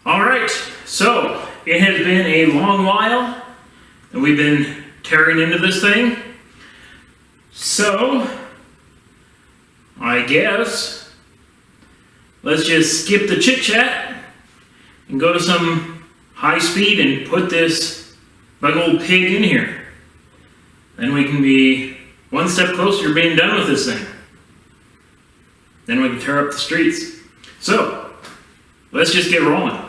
Alright, so it has been a long while and we've been tearing into this thing. So, I guess, let's just skip the chit chat and go to some high speed and put this big old pig in here. Then we can be one step closer to being done with this thing. Then we can tear up the streets. So, let's just get rolling.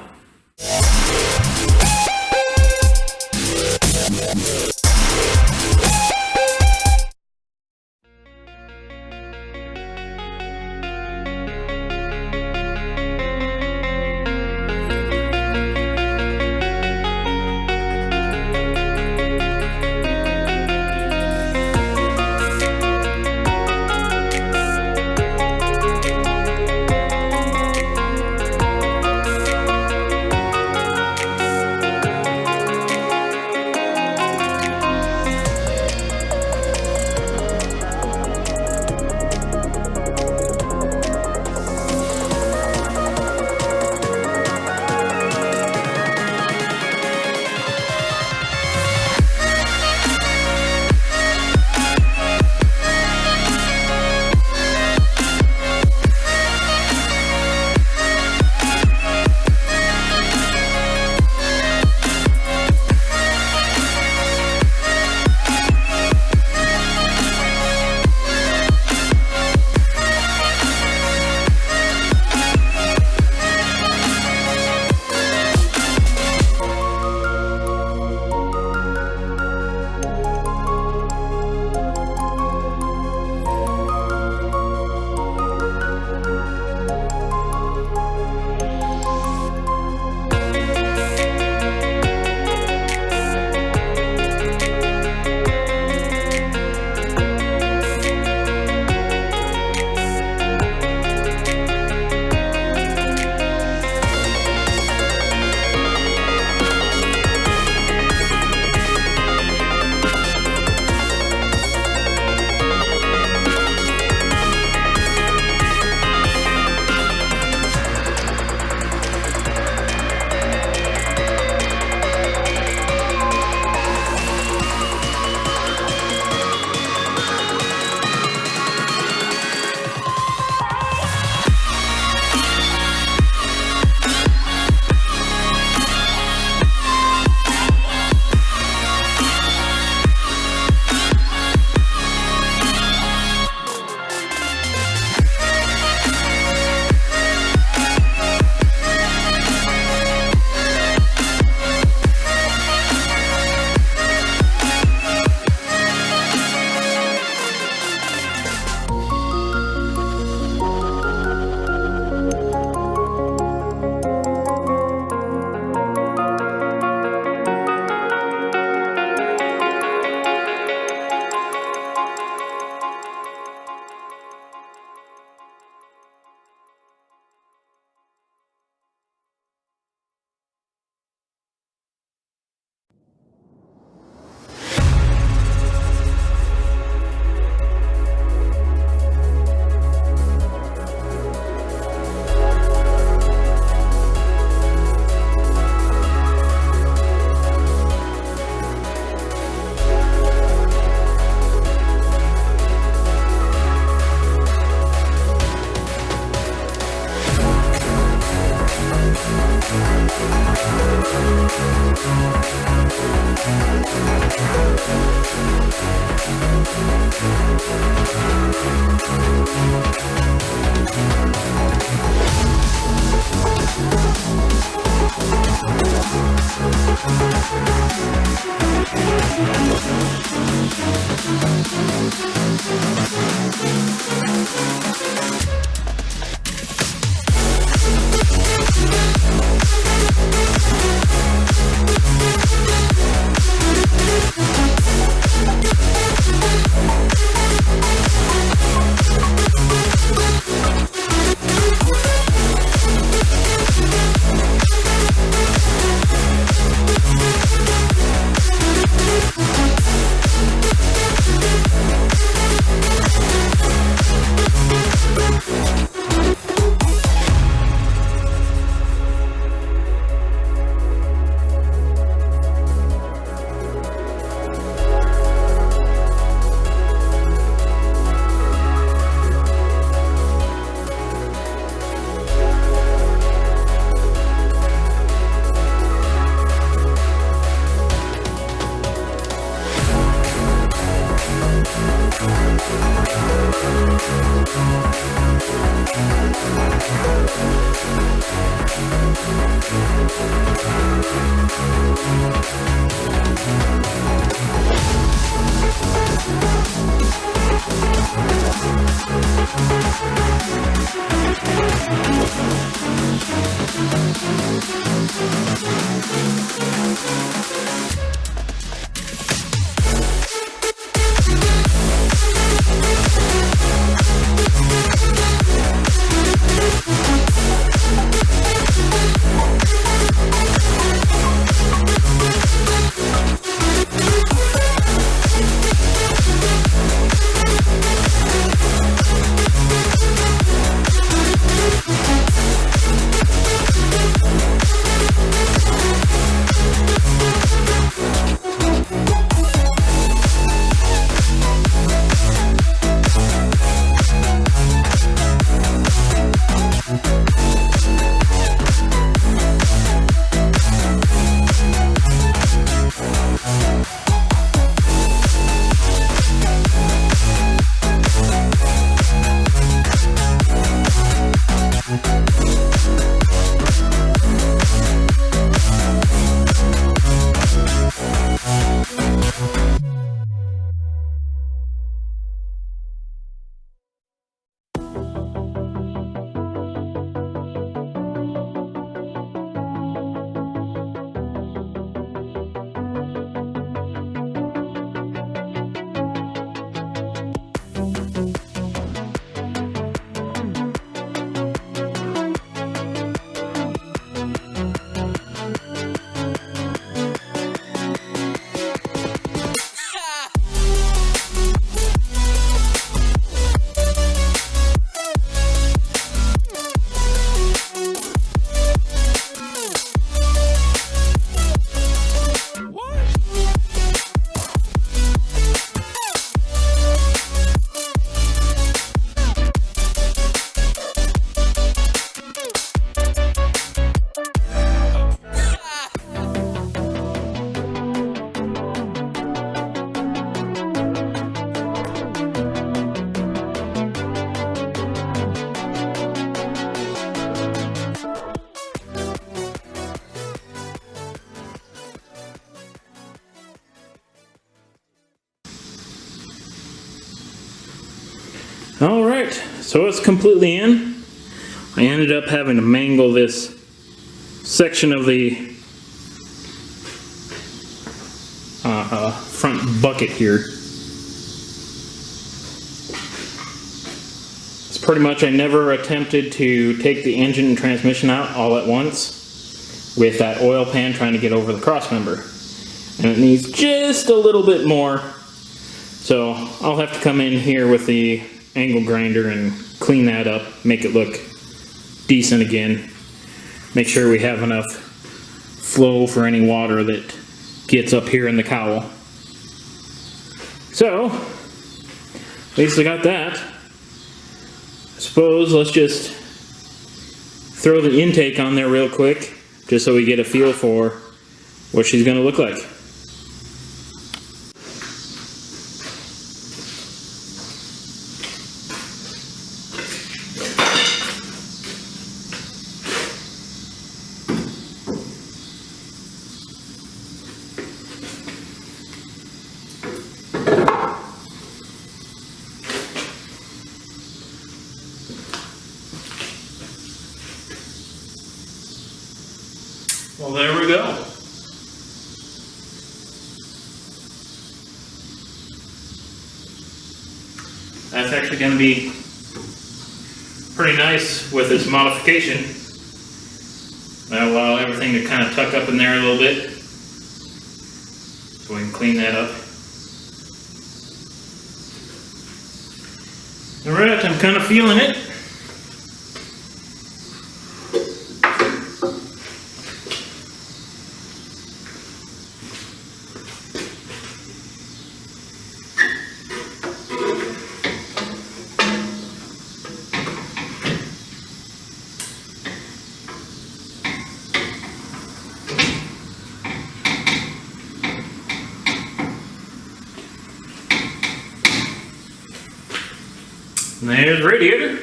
Alright, so it's completely in. I ended up having to mangle this section of the front bucket here. It's pretty much, I never attempted to take the engine and transmission out all at once with that oil pan trying to get over the cross member. And it needs just a little bit more. So I'll have to come in here with the angle grinder and clean that up, make it look decent again. Make sure we have enough flow for any water that gets up here in the cowl. So, at least I got that. I suppose let's just throw the intake on there real quick, just so we get a feel for what she's going to look like. Well, there we go. That's actually going to be pretty nice with this modification. That'll allow everything to kind of tuck up in there a little bit, so we can clean that up. Alright, I'm kind of feeling it. And there's the radiator.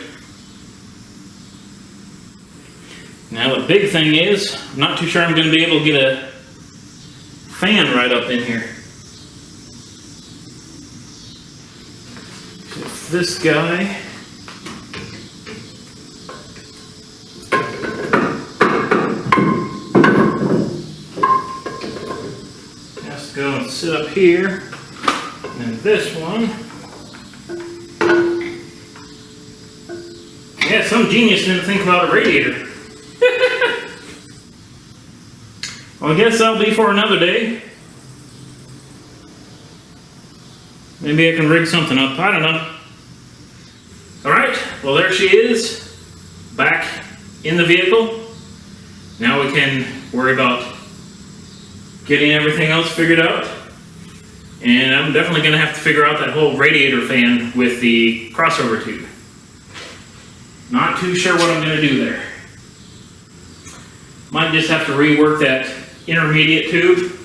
Now the the big thing is, I'm not too sure I'm going to be able to get a fan right up in here. So this guy has to go and sit up here, and this one, yeah, some genius didn't think about a radiator. Well, I guess that'll be for another day. Maybe I can rig something up. I don't know. Alright, well there she is. Back in the vehicle. Now we can worry about getting everything else figured out. And I'm definitely going to have to figure out that whole radiator fan with the crossover tube. Not too sure what I'm going to do there. Might just have to rework that intermediate tube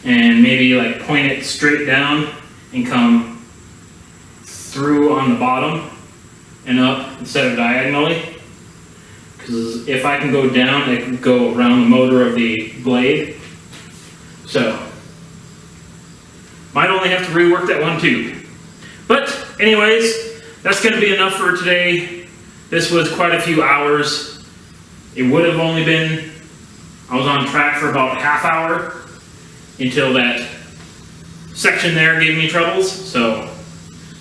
and maybe like point it straight down and come through on the bottom and up instead of diagonally. Because if I can go down, it can go around the motor of the blade. So, might only have to rework that one tube. But anyways, that's going to be enough for today. This was quite a few hours. It would have only been, I was on track for about a half hour until that section there gave me troubles, so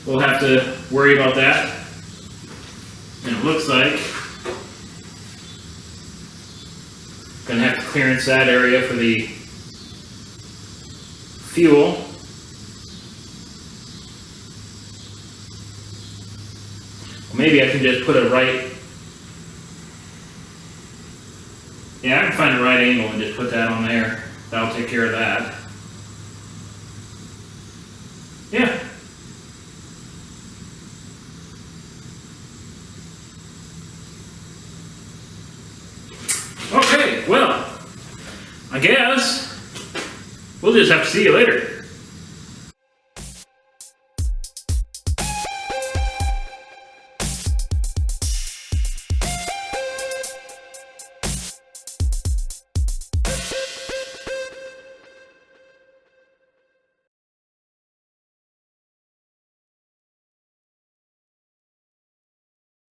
we'll have to worry about that. And it looks like I'm gonna have to clearance that area for the fuel. Maybe I can just put a right, yeah, I can find a right angle and just put that on there. That'll take care of that. Yeah. Okay, well, I guess we'll just have to see you later.